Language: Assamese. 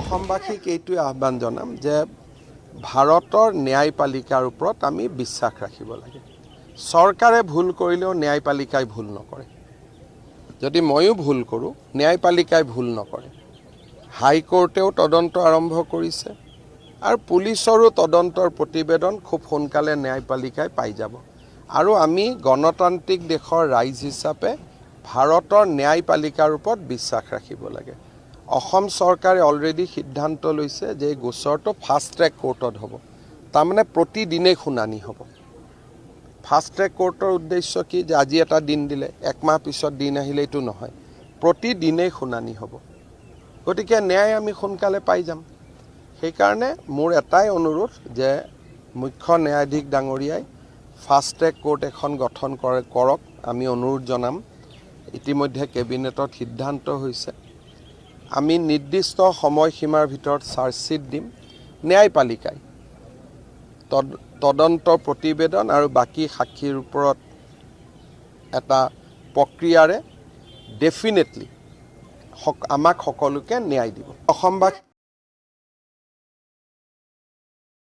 অসমবাসীক এইটোৱে আহ্বান জনাম যে ভাৰতৰ ন্যায়পালিকাৰ ওপৰত আমি বিশ্বাস ৰাখিব লাগে। চৰকাৰে ভুল কৰিলেও ন্যায়পালিকাই ভুল নকৰে। যদি ময়ো ভুল কৰোঁ, ন্যায়পালিকাই ভুল নকৰে। হাইকোৰ্টেও তদন্ত আৰম্ভ কৰিছে আৰু পুলিচৰো তদন্তৰ প্ৰতিবেদন খুব সোনকালে ন্যায়পালিকাই পাই যাব। আৰু আমি গণতান্ত্ৰিক দেশৰ ৰাইজ হিচাপে ভাৰতৰ ন্যায়পালিকাৰ ওপৰত বিশ্বাস ৰাখিব লাগে। অসম চৰকাৰে অলৰেডি সিদ্ধান্ত লৈছে যে এই গোচৰটো ফাষ্ট ট্ৰেক কোৰ্টত হ'ব। তাৰমানে প্ৰতিদিনেই শুনানি হ'ব। ফাষ্ট ট্ৰেক কোৰ্টৰ উদ্দেশ্য কি যে আজি এটা দিন দিলে একমাহ পিছত দিন আহিলে এইটো নহয়, প্ৰতিদিনেই শুনানি হ'ব। গতিকে ন্যায় আমি সোনকালে পাই যাম। সেইকাৰণে মোৰ এটাই অনুৰোধ যে মুখ্য ন্যায়াধীশ ডাঙৰীয়াই ফাষ্ট ট্ৰেক কোৰ্ট এখন গঠন কৰক। আমি অনুৰোধ জনাম। ইতিমধ্যে কেবিনেটত সিদ্ধান্ত হৈছে। আমি নিৰ্দিষ্ট সময়সীমাৰ ভিতৰত চাৰ্জশ্বিট দিম। ন্যায়পালিকাই তদন্তৰ প্ৰতিবেদন আৰু বাকী সাক্ষীৰ ওপৰত এটা প্ৰক্ৰিয়াৰে ডেফিনেটলি আমাক সকলোকে ন্যায় দিব। অসমবাসী